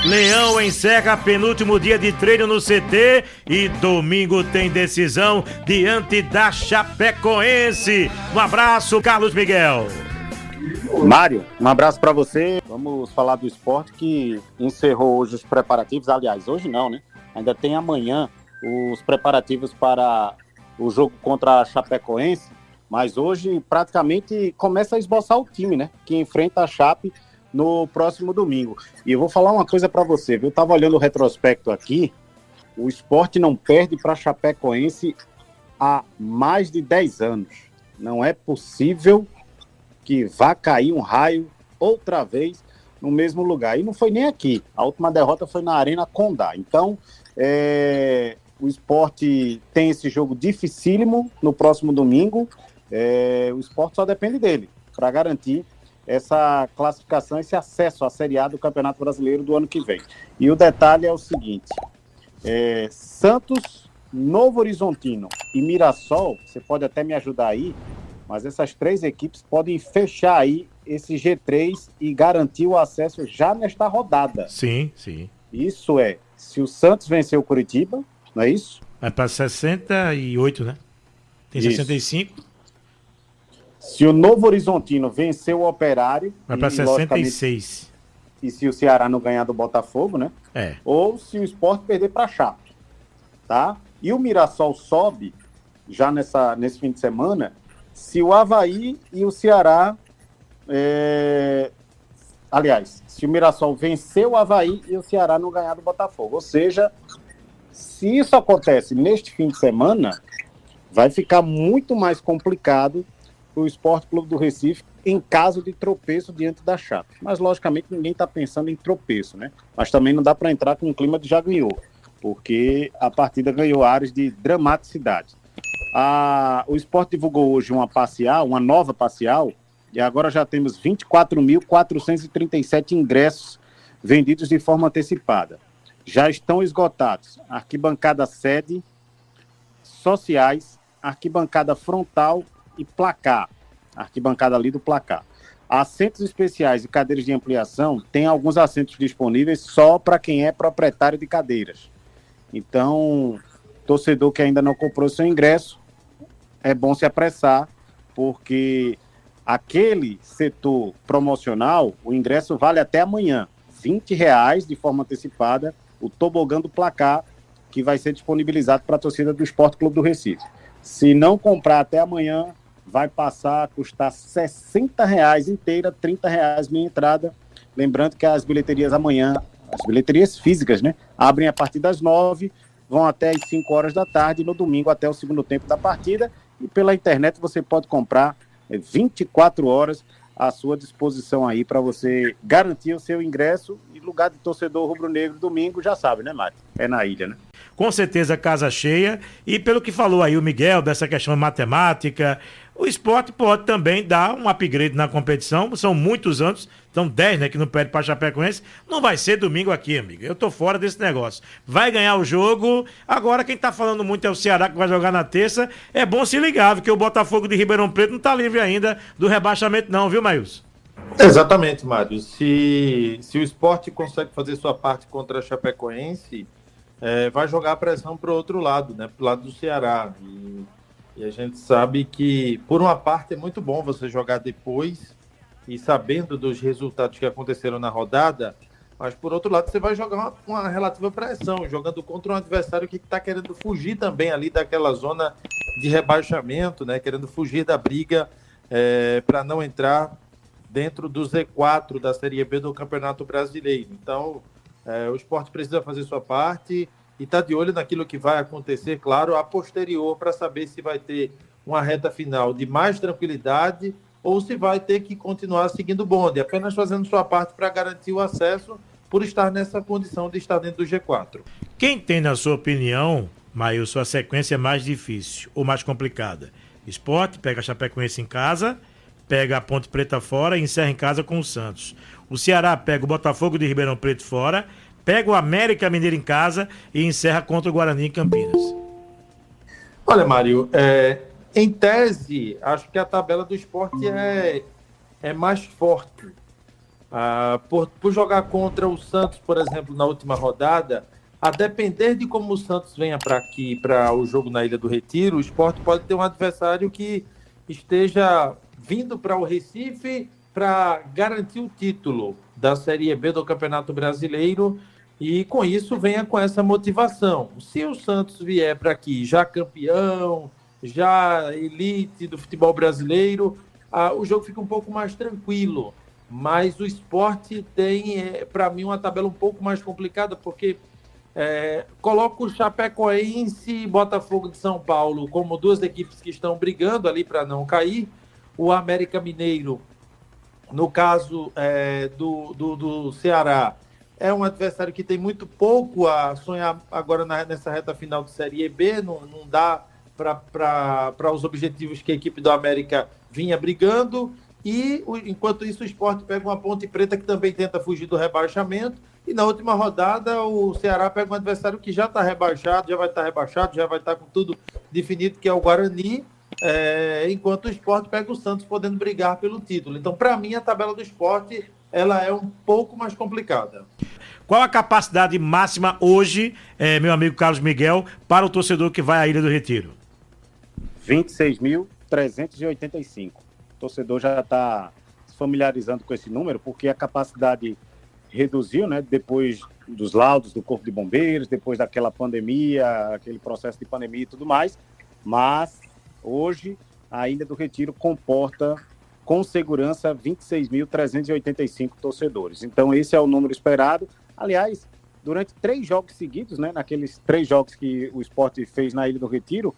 Leão encerra penúltimo dia de treino no CT e domingo tem decisão diante da Chapecoense. Um abraço, Carlos Miguel. Mário, um abraço para você. Vamos falar do Sport que encerrou hoje os preparativos. Aliás, hoje não, né? Ainda tem amanhã os preparativos para o jogo contra a Chapecoense. Mas hoje praticamente começa a esboçar o time, né? Que enfrenta a Chape no próximo domingo. E eu vou falar uma coisa para você, viu? Eu tava olhando o retrospecto aqui. O Sport não perde para a Chapecoense há mais de 10 anos. Não é possível que vá cair um raio outra vez no mesmo lugar. E não foi nem aqui. A última derrota foi na Arena Condá. Então, o Sport tem esse jogo dificílimo no próximo domingo. O Sport só depende dele para garantir essa classificação, esse acesso à Série A do Campeonato Brasileiro do ano que vem. E o detalhe é o seguinte: Santos, Novo Horizontino e Mirassol, você pode até me ajudar aí, mas essas três equipes podem fechar aí esse G3 e garantir o acesso já nesta rodada. Sim, sim. Isso se o Santos vencer o Curitiba, não é isso? Vai para 68, né? Tem Isso. 65. Se o Novo Horizontino vencer o Operário... Vai para 66. E se o Ceará não ganhar do Botafogo, né? Ou se o Sport perder para a Chape, tá? E o Mirassol sobe, já nesse fim de semana, se o Avaí e o Ceará... Aliás, se o Mirassol vencer o Avaí e o Ceará não ganhar do Botafogo. Ou seja, se isso acontece neste fim de semana, vai ficar muito mais complicado o Esporte Clube do Recife em caso de tropeço diante da Chape. Mas, logicamente, ninguém está pensando em tropeço, né? Mas também não dá para entrar com um clima de já ganhou, porque a partida ganhou áreas de dramaticidade. O Sport divulgou hoje uma nova parcial, e agora já temos 24.437 ingressos vendidos de forma antecipada. Já estão esgotados arquibancada sede, sociais, arquibancada frontal e placar, arquibancada ali do placar. Assentos especiais e cadeiras de ampliação, tem alguns assentos disponíveis só para quem é proprietário de cadeiras. Então, torcedor que ainda não comprou seu ingresso, é bom se apressar, porque aquele setor promocional, o ingresso vale até amanhã, R$20 de forma antecipada, o tobogã do placar, que vai ser disponibilizado para a torcida do Esporte Clube do Recife. Se não comprar até amanhã, vai passar a custar R$60 inteira, R$30 minha entrada. Lembrando que as bilheterias amanhã, as bilheterias físicas, né, abrem a partir das 9, vão até as 5 horas da tarde, e no domingo até o segundo tempo da partida. E pela internet você pode comprar 24 horas à sua disposição aí para você garantir o seu ingresso. E lugar de torcedor rubro-negro domingo, já sabe, né, Mário? É na ilha, né? Com certeza casa cheia, e pelo que falou aí o Miguel, dessa questão de matemática, o Sport pode também dar um upgrade na competição. São muitos anos, são 10, né, que não perde para Chapecoense. Não vai ser domingo aqui, amigo, eu tô fora desse negócio. Vai ganhar o jogo. Agora quem tá falando muito é o Ceará, que vai jogar na terça. É bom se ligar, porque o Botafogo de Ribeirão Preto não tá livre ainda do rebaixamento não, viu, Maílson? Exatamente, Mário. Se o Sport consegue fazer sua parte contra a Chapecoense, vai jogar a pressão para o outro lado, né? Para o lado do Ceará. E a gente sabe que, por uma parte, é muito bom você jogar depois e sabendo dos resultados que aconteceram na rodada, mas, por outro lado, você vai jogar uma relativa pressão, jogando contra um adversário que está querendo fugir também ali daquela zona de rebaixamento, né? Querendo fugir da briga para não entrar dentro do Z4 da Série B do Campeonato Brasileiro. Então, o Sport precisa fazer sua parte e está de olho naquilo que vai acontecer, claro, a posterior, para saber se vai ter uma reta final de mais tranquilidade ou se vai ter que continuar seguindo o bonde, apenas fazendo sua parte para garantir o acesso por estar nessa condição de estar dentro do G4. Quem tem, na sua opinião, Maílson, a sequência mais difícil ou mais complicada? Sport pega a Chapecoense em casa, pega a Ponte Preta fora e encerra em casa com o Santos. O Ceará pega o Botafogo de Ribeirão Preto fora, pega o América Mineiro em casa e encerra contra o Guarani em Campinas. Olha, Mário, em tese, acho que a tabela do Sport é mais forte. Por jogar contra o Santos, por exemplo, na última rodada, a depender de como o Santos venha para aqui, para o jogo na Ilha do Retiro, o Sport pode ter um adversário que esteja vindo para o Recife para garantir o título da Série B do Campeonato Brasileiro e, com isso, venha com essa motivação. Se o Santos vier para aqui já campeão, já elite do futebol brasileiro, o jogo fica um pouco mais tranquilo. Mas o Sport tem, para mim, uma tabela um pouco mais complicada, porque coloca o Chapecoense e Botafogo de São Paulo como duas equipes que estão brigando ali para não cair. O América Mineiro, no caso do Ceará, é um adversário que tem muito pouco a sonhar agora nessa reta final de Série B, não dá para os objetivos que a equipe do América vinha brigando. E, enquanto isso, o Sport pega uma Ponte Preta que também tenta fugir do rebaixamento. E na última rodada, o Ceará pega um adversário que já está rebaixado, já vai estar com tudo definido, que é o Guarani, enquanto o Sport pega o Santos podendo brigar pelo título. Então, para mim, a tabela do Sport ela é um pouco mais complicada. Qual a capacidade máxima hoje, meu amigo Carlos Miguel, para o torcedor que vai à Ilha do Retiro? 26.385. O torcedor já está se familiarizando com esse número, porque a capacidade reduziu, né, depois dos laudos do Corpo de Bombeiros, depois daquela pandemia, aquele processo de pandemia e tudo mais, mas hoje a Ilha do Retiro comporta com segurança 26.385 torcedores. Então esse é o número esperado. Aliás, durante 3 jogos seguidos, né, naqueles 3 jogos que o Sport fez na Ilha do Retiro,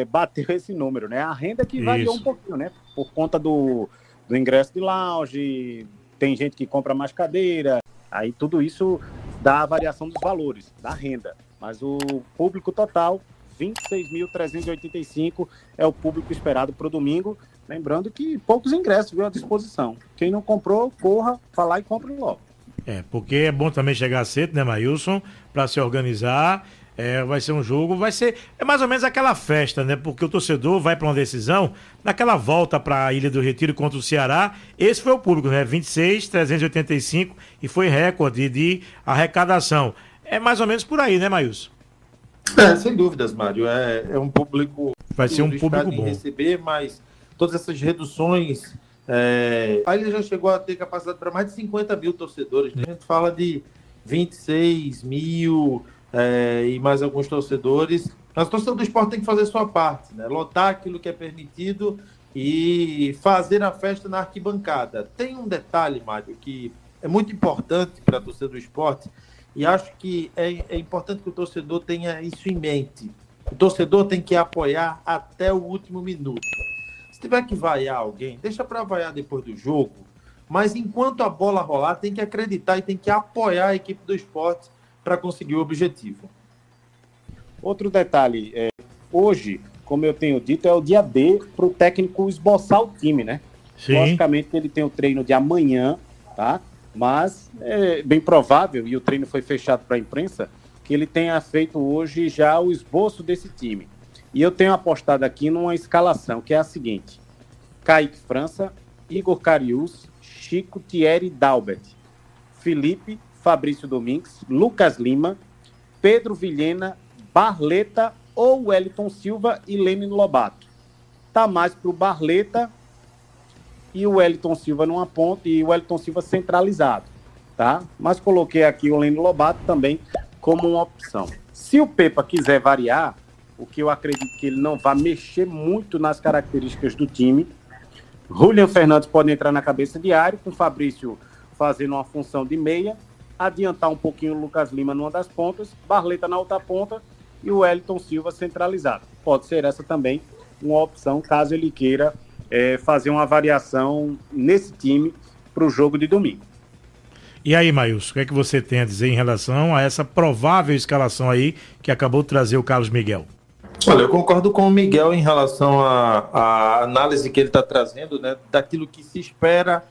bateu esse número, né? A renda que variou um pouquinho, né? Por conta do ingresso de lounge, tem gente que compra mais cadeira, aí tudo isso dá a variação dos valores, da renda. Mas o público total, 26.385, é o público esperado para o domingo. Lembrando que poucos ingressos, viu, à disposição. Quem não comprou, corra, vá lá e compre logo. Porque é bom também chegar cedo, né, Maílson, para se organizar. Vai ser um jogo, é mais ou menos aquela festa, né? Porque o torcedor vai para uma decisão, naquela volta para a Ilha do Retiro contra o Ceará, esse foi o público, né? 26.385 e foi recorde de arrecadação. É mais ou menos por aí, né, Maílson? Sem dúvidas, Mário. É um público... Vai ser um público bom. Receber, mas todas essas reduções... A Ilha já chegou a ter capacidade para mais de 50 mil torcedores, né? A gente fala de 26 mil... e mais alguns torcedores. Mas o torcedor do Sport tem que fazer sua parte, né? Lotar aquilo que é permitido e fazer a festa na arquibancada. Tem um detalhe, Mário, que é muito importante para a torcida do Sport e acho que é importante que o torcedor tenha isso em mente. O torcedor tem que apoiar até o último minuto. Se tiver que vaiar alguém, deixa para vaiar depois do jogo, mas enquanto a bola rolar, tem que acreditar e tem que apoiar a equipe do Sport para conseguir o objetivo. Outro detalhe, hoje, como eu tenho dito, é o dia D para o técnico esboçar o time, né? Sim. Logicamente ele tem o treino de amanhã, tá? Mas é bem provável, e o treino foi fechado para a imprensa, que ele tenha feito hoje já o esboço desse time. E eu tenho apostado aqui numa escalação, que é a seguinte: Kaique França, Igor Cariús, Chico, Thierry, Dalbert, Felipe, Fabrício Domingues, Lucas Lima, Pedro Vilhena, Barleta ou Wellington Silva e Lênin Lobato. Tá mais para o Barleta e o Wellington Silva numa ponta e o Wellington Silva centralizado, tá? Mas coloquei aqui o Lênin Lobato também como uma opção. Se o Pepa quiser variar, o que eu acredito que ele não vai mexer muito nas características do time, Julian Fernandes pode entrar na cabeça de área, com o Fabrício fazendo uma função de meia, adiantar um pouquinho o Lucas Lima numa das pontas, Barleta na outra ponta e o Wellington Silva centralizado. Pode ser essa também uma opção, caso ele queira fazer uma variação nesse time para o jogo de domingo. E aí, Maílson, o que é que você tem a dizer em relação a essa provável escalação aí que acabou de trazer o Carlos Miguel? Olha, eu concordo com o Miguel em relação à análise que ele está trazendo, né, daquilo que se espera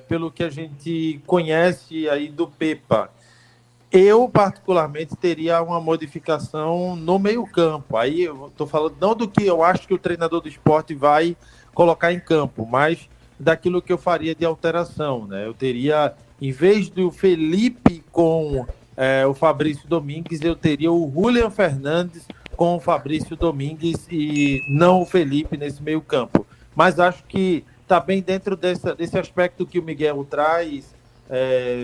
pelo que a gente conhece aí do Pepa. Eu, particularmente, teria uma modificação no meio-campo. Aí eu estou falando não do que eu acho que o treinador do Sport vai colocar em campo, mas daquilo que eu faria de alteração, né? Eu teria, em vez do Felipe com o Fabrício Domingues, eu teria o Julian Fernandes com o Fabrício Domingues e não o Felipe nesse meio campo. Mas acho que está bem dentro desse aspecto que o Miguel traz.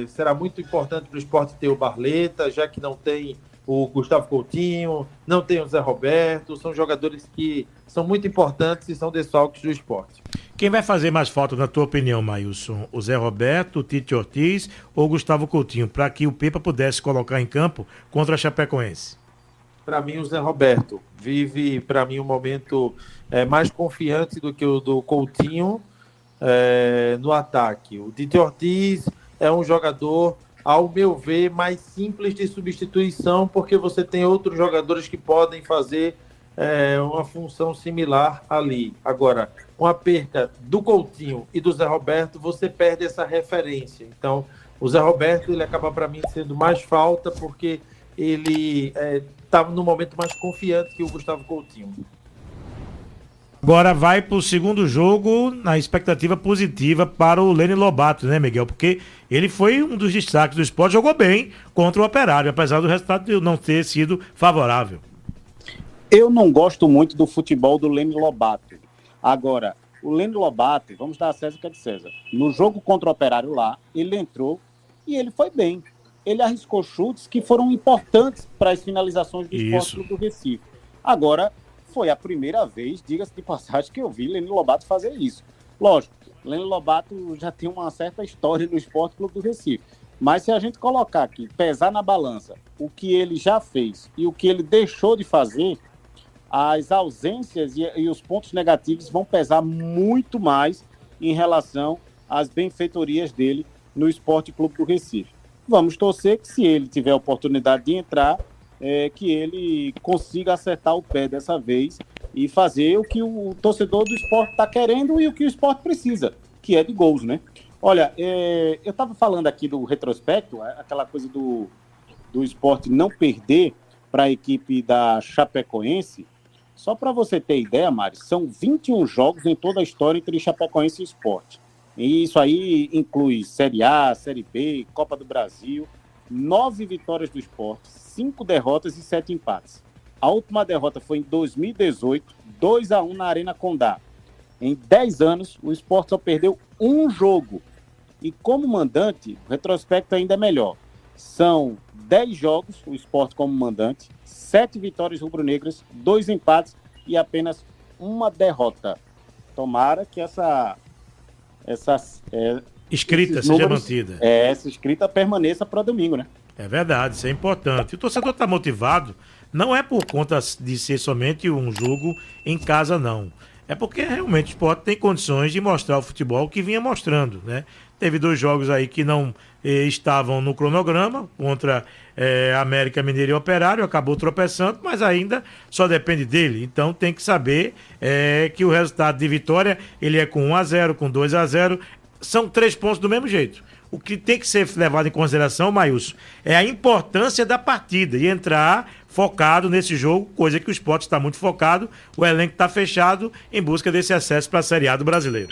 Será muito importante para o Sport ter o Barleta, já que não tem o Gustavo Coutinho, não tem o Zé Roberto, são jogadores que são muito importantes e são desfalques do Sport. Quem vai fazer mais falta, na tua opinião, Maílson? O Zé Roberto, o Tite Ortiz ou o Gustavo Coutinho, para que o Pepa pudesse colocar em campo contra a Chapecoense? Para mim, o Zé Roberto vive, para mim, um momento mais confiante do que o do Coutinho no ataque. O Tite Ortiz é um jogador, ao meu ver, mais simples de substituição, porque você tem outros jogadores que podem fazer uma função similar ali. Agora, com a perca do Coutinho e do Zé Roberto, você perde essa referência. Então, o Zé Roberto, ele acaba, para mim, sendo mais falta, porque ele está no momento mais confiante que o Gustavo Coutinho. Agora vai para o segundo jogo na expectativa positiva para o Lene Lobato, né, Miguel? Porque ele foi um dos destaques do Sport, jogou bem contra o Operário, apesar do resultado não ter sido favorável. Eu não gosto muito do futebol do Lene Lobato. Agora, o Lene Lobato, vamos dar a César o que é de César. No jogo contra o Operário lá, ele entrou e ele foi bem. Ele arriscou chutes que foram importantes para as finalizações do Sport Clube do Recife. Agora, foi a primeira vez, diga-se de passagem, que eu vi Lene Lobato fazer isso. Lógico, Lene Lobato já tem uma certa história no Sport Clube do Recife. Mas se a gente colocar aqui, pesar na balança, o que ele já fez e o que ele deixou de fazer, as ausências e os pontos negativos vão pesar muito mais em relação às benfeitorias dele no Sport Clube do Recife. Vamos torcer que, se ele tiver a oportunidade de entrar, que ele consiga acertar o pé dessa vez e fazer o que o torcedor do Sport está querendo e o que o Sport precisa, que é de gols, né? Olha, eu estava falando aqui do retrospecto, aquela coisa do Sport não perder para a equipe da Chapecoense. Só para você ter ideia, Mari, são 21 jogos em toda a história entre Chapecoense e Sport. E isso aí inclui Série A, Série B, Copa do Brasil. 9 vitórias do Sport, 5 derrotas e 7 empates. A última derrota foi em 2018, 2-1 na Arena Condá. Em 10 anos, o Sport só perdeu um jogo. E como mandante, o retrospecto ainda é melhor. São 10 jogos, o Sport como mandante, 7 vitórias rubro-negras, 2 empates e apenas uma derrota. Tomara que essa escrita seja mantida. Essa escrita permaneça para domingo, né? É verdade, isso é importante. O torcedor está motivado, não é por conta de ser somente um jogo em casa, não. É porque realmente o Sport tem condições de mostrar o futebol que vinha mostrando, né? Teve 2 jogos aí que não estavam no cronograma, contra América Mineiro e Operário, acabou tropeçando, mas ainda só depende dele. Então tem que saber que o resultado de vitória, ele é com 1-0, com 2-0, são 3 pontos do mesmo jeito. O que tem que ser levado em consideração, Maílson, é a importância da partida e entrar focado nesse jogo, coisa que o Sport está muito focado, o elenco está fechado em busca desse acesso para a Série A do Brasileiro.